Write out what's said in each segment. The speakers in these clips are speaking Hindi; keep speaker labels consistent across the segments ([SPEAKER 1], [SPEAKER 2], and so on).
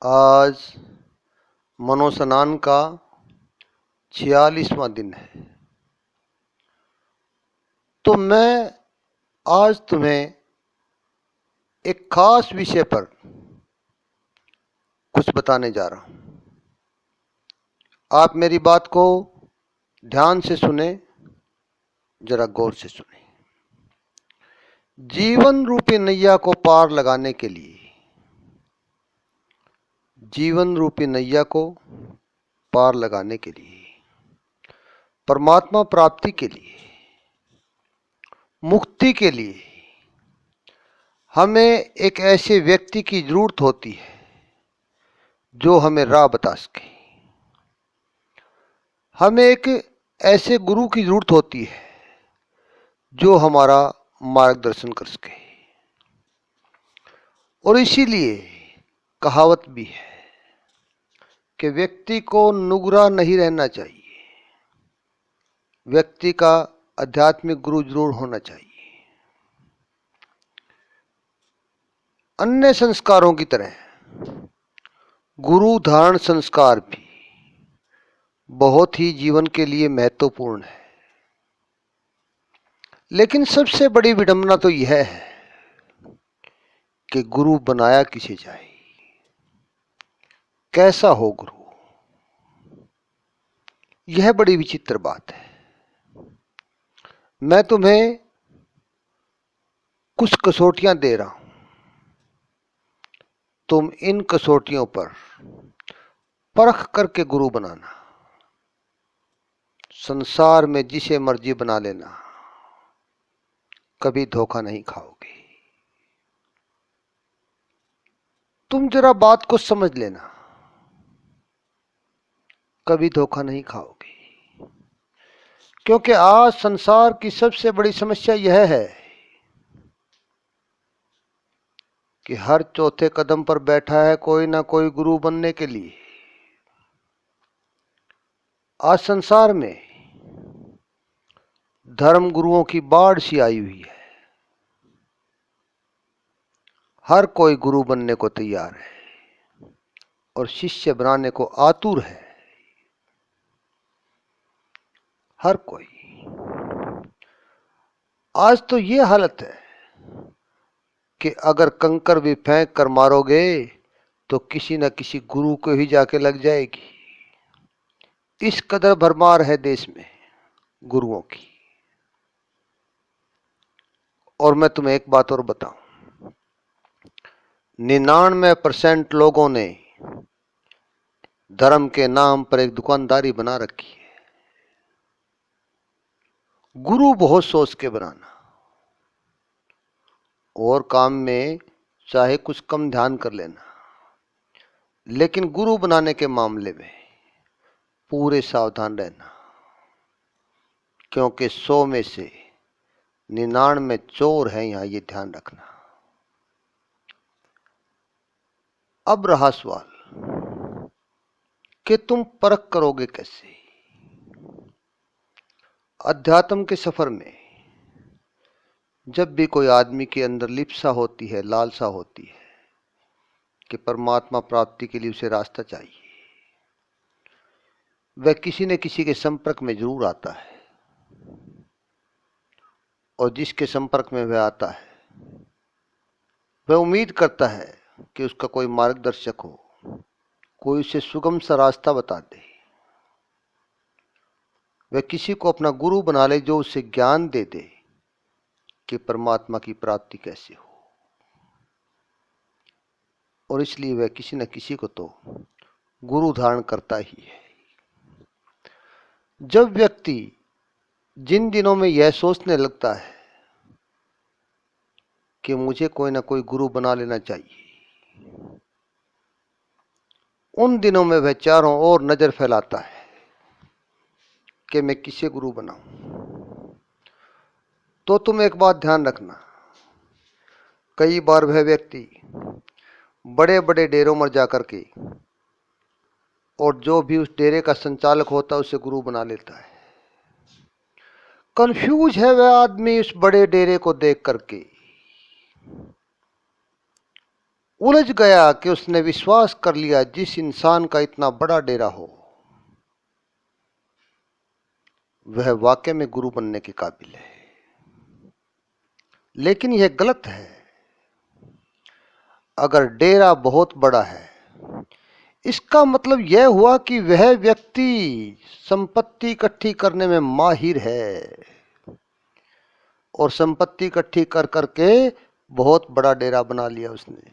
[SPEAKER 1] आज मनोस्नान का 46वां दिन है। तो मैं आज तुम्हें एक खास विषय पर कुछ बताने जा रहा हूं। आप मेरी बात को ध्यान से सुने, जरा गौर से सुने। जीवन रूपी नैया को पार लगाने के लिए, जीवन रूपी नैया को पार लगाने के लिए, परमात्मा प्राप्ति के लिए, मुक्ति के लिए हमें एक ऐसे व्यक्ति की जरूरत होती है जो हमें राह बता सके। हमें एक ऐसे गुरु की जरूरत होती है जो हमारा मार्गदर्शन कर सके। और इसीलिए कहावत भी है कि व्यक्ति को नुगरा नहीं रहना चाहिए, व्यक्ति का आध्यात्मिक गुरु जरूर होना चाहिए। अन्य संस्कारों की तरह गुरु धारण संस्कार भी बहुत ही जीवन के लिए महत्वपूर्ण है। लेकिन सबसे बड़ी विडंबना तो यह है कि गुरु बनाया किसे जाए, कैसा हो गुरु, यह बड़ी विचित्र बात है। मैं तुम्हें कुछ कसौटियां दे रहा हूं, तुम इन कसौटियों पर परख करके गुरु बनाना। संसार में जिसे मर्जी बना लेना, कभी धोखा नहीं खाओगे। तुम जरा बात को समझ लेना, कभी धोखा नहीं खाओगे। क्योंकि आज संसार की सबसे बड़ी समस्या यह है कि हर चौथे कदम पर बैठा है कोई ना कोई गुरु बनने के लिए। आज संसार में धर्म गुरुओं की बाढ़ सी आई हुई है। हर कोई गुरु बनने को तैयार है और शिष्य बनाने को आतुर है। हर कोई। आज तो ये हालत है कि अगर कंकर भी फेंक कर मारोगे तो किसी न किसी गुरु को ही जाके लग जाएगी। इस कदर भरमार है देश में गुरुओं की। और मैं तुम्हें एक बात और बताऊं, 99% लोगों ने धर्म के नाम पर एक दुकानदारी बना रखी है। गुरु बहुत सोच के बनाना, और काम में चाहे कुछ कम ध्यान कर लेना, लेकिन गुरु बनाने के मामले में पूरे सावधान रहना। क्योंकि 100 में से 99 चोर हैं, यहां ये ध्यान रखना। अब रहा सवाल कि तुम परख करोगे कैसे। अध्यात्म के सफर में जब भी कोई आदमी के अंदर लिप्सा होती है, लालसा होती है कि परमात्मा प्राप्ति के लिए उसे रास्ता चाहिए, वह किसी न किसी के संपर्क में जरूर आता है। और जिसके संपर्क में वह आता है वह उम्मीद करता है कि उसका कोई मार्गदर्शक हो, कोई उसे सुगम सा रास्ता बता दे। वह किसी को अपना गुरु बना ले जो उसे ज्ञान दे दे कि परमात्मा की प्राप्ति कैसे हो। और इसलिए वह किसी न किसी को तो गुरु धारण करता ही है। जब व्यक्ति जिन दिनों में यह सोचने लगता है कि मुझे कोई ना कोई गुरु बना लेना चाहिए, उन दिनों में वह चारों ओर नजर फैलाता है कि मैं किसे गुरु बनाऊं। तो तुम एक बात ध्यान रखना, कई बार वह व्यक्ति बड़े बड़े डेरों में जाकर के और जो भी उस डेरे का संचालक होता है उसे गुरु बना लेता है। कंफ्यूज है वह आदमी उस बड़े डेरे को देख करके। उलझ गया कि उसने विश्वास कर लिया जिस इंसान का इतना बड़ा डेरा हो वह वाकई में गुरु बनने के काबिल है। लेकिन यह गलत है। अगर डेरा बहुत बड़ा है इसका मतलब यह हुआ कि वह व्यक्ति संपत्ति इकट्ठी करने में माहिर है और संपत्ति इकट्ठी कर करके बहुत बड़ा डेरा बना लिया उसने।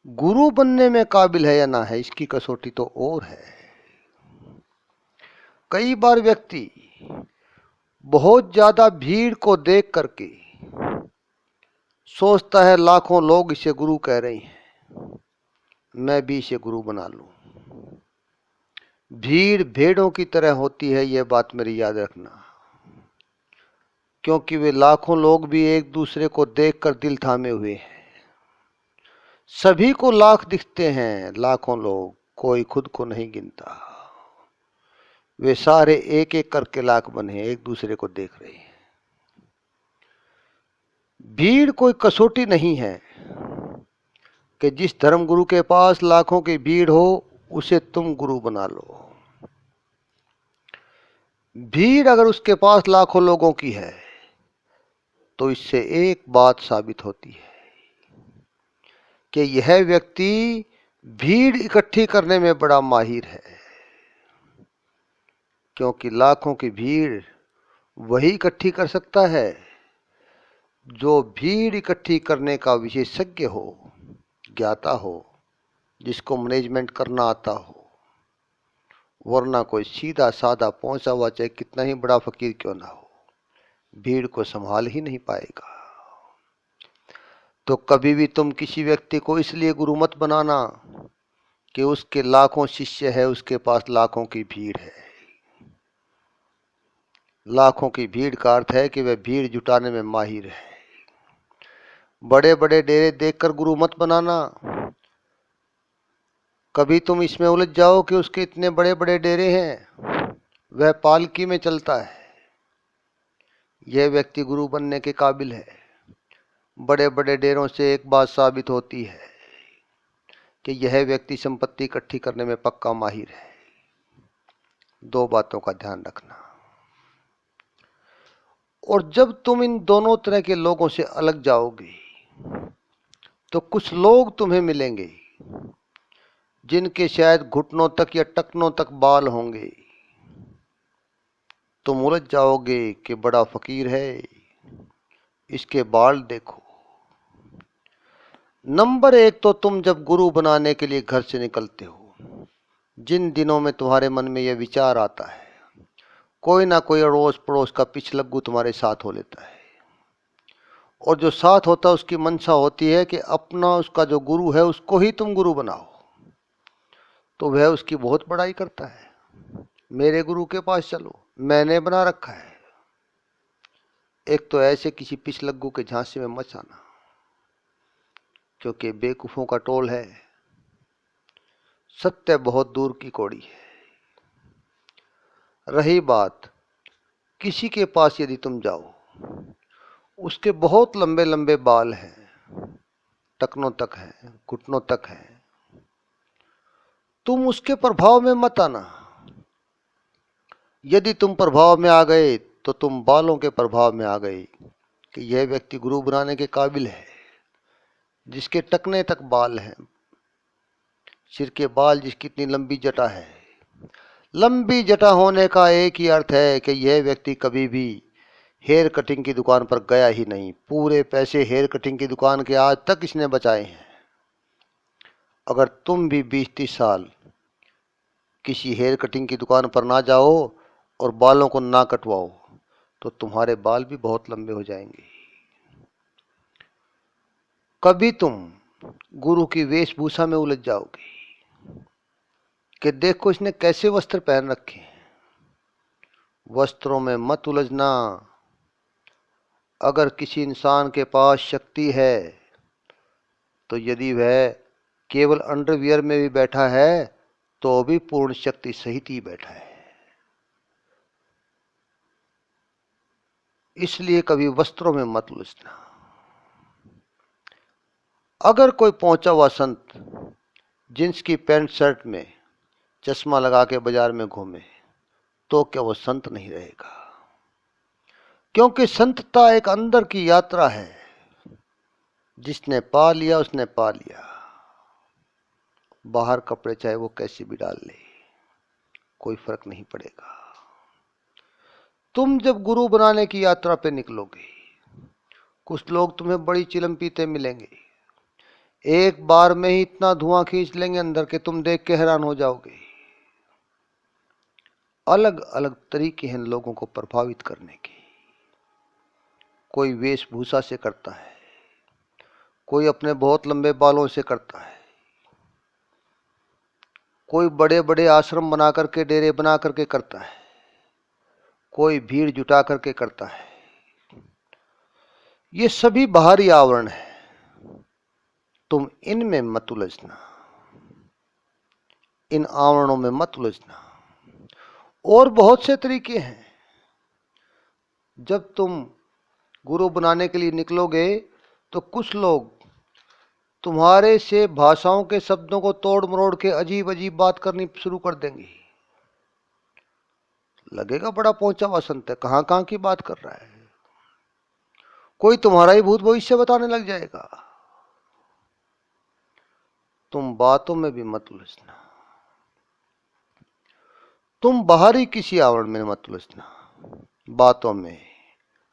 [SPEAKER 1] गुरु बनने में काबिल है या ना है इसकी कसौटी तो और है। कई बार व्यक्ति बहुत ज्यादा भीड़ को देख करके सोचता है लाखों लोग इसे गुरु कह रहे हैं, मैं भी इसे गुरु बना लूं। भीड़ भेड़ों की तरह होती है, यह बात मेरी याद रखना, क्योंकि वे लाखों लोग भी एक दूसरे को देखकर दिल थामे हुए हैं। सभी को लाख दिखते हैं, लाखों लोग, कोई खुद को नहीं गिनता। वे सारे एक एक करके लाख बने एक दूसरे को देख रहे हैं। भीड़ कोई कसौटी नहीं है कि जिस धर्मगुरु के पास लाखों की भीड़ हो उसे तुम गुरु बना लो। भीड़ अगर उसके पास लाखों लोगों की है तो इससे एक बात साबित होती है कि यह व्यक्ति भीड़ इकट्ठी करने में बड़ा माहिर है, क्योंकि लाखों की भीड़ वही इकट्ठी कर सकता है जो भीड़ इकट्ठी करने का विशेषज्ञ हो, ज्ञाता हो, जिसको मैनेजमेंट करना आता हो। वरना कोई सीधा साधा पहुंचा हुआ चाहे कितना ही बड़ा फकीर क्यों ना हो, भीड़ को संभाल ही नहीं पाएगा। तो कभी भी तुम किसी व्यक्ति को इसलिए गुरु मत बनाना कि उसके लाखों शिष्य है, उसके पास लाखों की भीड़ है। लाखों की भीड़ का अर्थ है कि वह भीड़ जुटाने में माहिर है। बड़े बड़े डेरे देखकर गुरु मत बनाना। कभी तुम इसमें उलझ जाओ कि उसके इतने बड़े बड़े डेरे हैं, वह पालकी में चलता है, यह व्यक्ति गुरु बनने के काबिल है। बड़े बड़े डेरों से एक बात साबित होती है कि यह व्यक्ति संपत्ति इकट्ठी करने में पक्का माहिर है। दो बातों का ध्यान रखना। और जब तुम इन दोनों तरह के लोगों से अलग जाओगे तो कुछ लोग तुम्हें मिलेंगे जिनके शायद घुटनों तक या टखनों तक बाल होंगे। तुम उलझ जाओगे कि बड़ा फकीर है, इसके बाल देखो। नंबर एक, तो तुम जब गुरु बनाने के लिए घर से निकलते हो, जिन दिनों में तुम्हारे मन में यह विचार आता है, कोई ना कोई अड़ोस पड़ोस का पिछलग्गू तुम्हारे साथ हो लेता है। और जो साथ होता है उसकी मंशा होती है कि अपना उसका जो गुरु है उसको ही तुम गुरु बनाओ। तो वह उसकी बहुत बड़ाई करता है, मेरे गुरु के पास चलो, मैंने बना रखा है। एक तो ऐसे किसी पिछलग्गू के झांसे में मत आना, क्योंकि बेवकूफों का टोल है। सत्य बहुत दूर की कौड़ी है। रही बात किसी के पास यदि तुम जाओ, उसके बहुत लंबे लंबे बाल हैं, टखनों तक हैं, घुटनों तक हैं, तुम उसके प्रभाव में मत आना। यदि तुम प्रभाव में आ गए तो तुम बालों के प्रभाव में आ गए कि यह व्यक्ति गुरु बनाने के काबिल है, जिसके टखने तक बाल हैं, सिर के बाल, जिसकी इतनी लंबी जटा है। लंबी जटा होने का एक ही अर्थ है कि यह व्यक्ति कभी भी हेयर कटिंग की दुकान पर गया ही नहीं। पूरे पैसे हेयर कटिंग की दुकान के आज तक इसने बचाए हैं। अगर तुम भी 20-30 साल किसी हेयर कटिंग की दुकान पर ना जाओ और बालों को ना कटवाओ तो तुम्हारे बाल भी बहुत लंबे हो जाएंगे। कभी तुम गुरु की वेशभूषा में उलझ जाओगे कि देखो इसने कैसे वस्त्र पहन रखे हैं। वस्त्रों में मत उलझना। अगर किसी इंसान के पास शक्ति है तो यदि वह केवल अंडरवियर में भी बैठा है तो भी पूर्ण शक्ति सहित ही बैठा है। इसलिए कभी वस्त्रों में मत उलझना। अगर कोई पहुंचा हुआ संत जींस की पैंट शर्ट में चश्मा लगा के बाजार में घूमे तो क्या वो संत नहीं रहेगा? क्योंकि संतता एक अंदर की यात्रा है। जिसने पा लिया उसने पा लिया। बाहर कपड़े चाहे वो कैसे भी डाल ले, कोई फर्क नहीं पड़ेगा। तुम जब गुरु बनाने की यात्रा पे निकलोगे, कुछ लोग तुम्हें बड़ी चिलम पीते मिलेंगे, एक बार में ही इतना धुआं खींच लेंगे अंदर के तुम देख के हैरान हो जाओगे। अलग अलग तरीके हैं लोगों को प्रभावित करने के। कोई वेशभूषा से करता है, कोई अपने बहुत लंबे बालों से करता है, कोई बड़े बड़े आश्रम बना करके डेरे बना करके करता है, कोई भीड़ जुटा करके करता है। ये सभी बाहरी आवरण है, तुम इनमें मत उलझना, इन आवरणों में मत उलझना। और बहुत से तरीके हैं। जब तुम गुरु बनाने के लिए निकलोगे तो कुछ लोग तुम्हारे से भाषाओं के शब्दों को तोड़ मरोड़ के अजीब अजीब बात करनी शुरू कर देंगे। लगेगा बड़ा पहुंचा हुआ संत है, कहां कहां की बात कर रहा है। कोई तुम्हारा ही भूत भविष्य बताने लग जाएगा। तुम बातों में भी मत उलझना, तुम बाहरी किसी आवरण में मत उलझना। बातों में,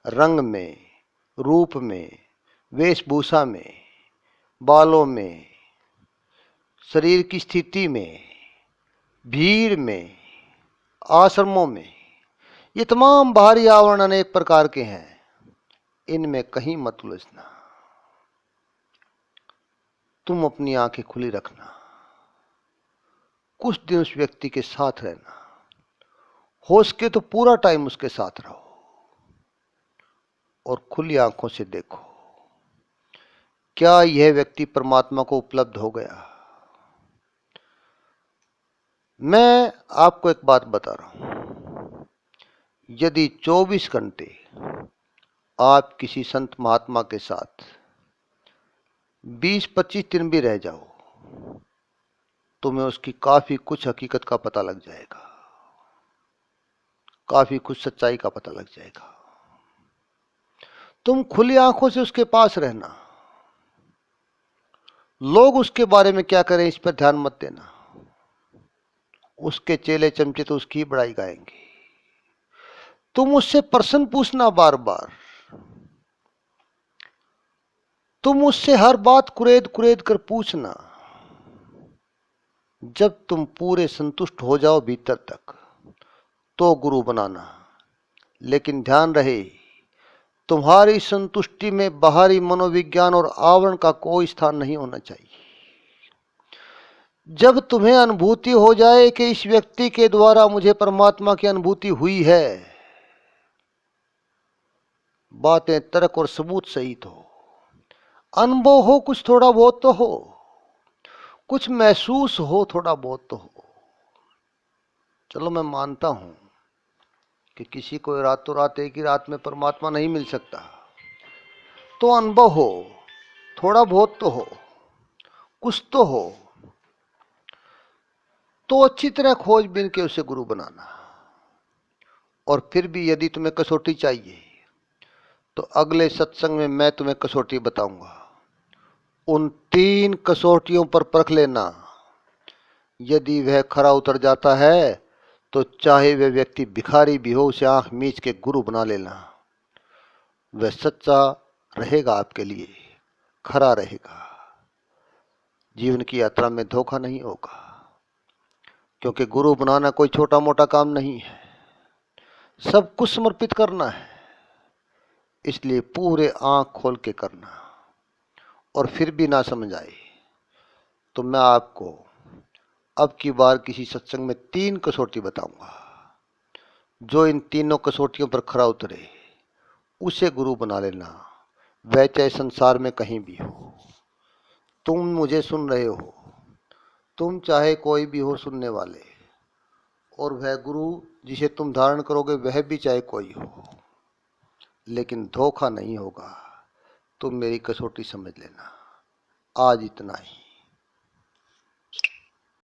[SPEAKER 1] रंग में, रूप में, वेशभूषा में, बालों में, शरीर की स्थिति में, भीड़ में, आश्रमों में, ये तमाम बाहरी आवरण अनेक प्रकार के हैं, इनमें कहीं मत उलझना। तुम अपनी आंखें खुली रखना, कुछ दिन उस व्यक्ति के साथ रहना, हो सके तो पूरा टाइम उसके साथ रहो और खुली आंखों से देखो, क्या यह व्यक्ति परमात्मा को उपलब्ध हो गया? मैं आपको एक बात बता रहा हूं, यदि 24 घंटे आप किसी संत महात्मा के साथ 20-25 दिन भी रह जाओ, तुम्हें उसकी काफी कुछ हकीकत का पता लग जाएगा, काफी कुछ सच्चाई का पता लग जाएगा। तुम खुली आंखों से उसके पास रहना। लोग उसके बारे में क्या करें इस पर ध्यान मत देना। उसके चेले चमचे तो उसकी बड़ाई गाएंगे। तुम उससे प्रश्न पूछना बार बार, तुम उससे हर बात कुरेद कुरेद कर पूछना। जब तुम पूरे संतुष्ट हो जाओ भीतर तक तो गुरु बनाना। लेकिन ध्यान रहे, तुम्हारी संतुष्टि में बाहरी मनोविज्ञान और आवरण का कोई स्थान नहीं होना चाहिए। जब तुम्हें अनुभूति हो जाए कि इस व्यक्ति के द्वारा मुझे परमात्मा की अनुभूति हुई है, बातें तर्क और सबूत सहित हो, अनुभव हो, कुछ थोड़ा बहुत तो हो, कुछ महसूस हो, थोड़ा बहुत तो हो। चलो मैं मानता हूं कि किसी को रातों रात एक ही रात में परमात्मा नहीं मिल सकता, तो अनुभव हो, थोड़ा बहुत तो हो, कुछ तो हो, तो अच्छी तरह खोजबीन के उसे गुरु बनाना। और फिर भी यदि तुम्हें कसौटी चाहिए तो अगले सत्संग में मैं तुम्हें कसौटी बताऊंगा। उन 3 कसौटियों पर परख लेना। यदि वह खरा उतर जाता है तो चाहे वह व्यक्ति भिखारी भी हो, उसे आंख मीच के गुरु बना लेना। वह सच्चा रहेगा, आपके लिए खरा रहेगा। जीवन की यात्रा में धोखा नहीं होगा, क्योंकि गुरु बनाना कोई छोटा मोटा काम नहीं है, सब कुछ समर्पित करना है। इसलिए पूरे आंख खोल के करना। और फिर भी ना समझ आए तो मैं आपको अब की बार किसी सत्संग में 3 कसौटी बताऊंगा। जो इन तीनों कसौटियों पर खरा उतरे उसे गुरु बना लेना, वह चाहे संसार में कहीं भी हो। तुम मुझे सुन रहे हो, तुम चाहे कोई भी हो सुनने वाले, और वह गुरु जिसे तुम धारण करोगे वह भी चाहे कोई हो, लेकिन धोखा नहीं होगा। तुम मेरी कसौटी समझ लेना। आज इतना ही।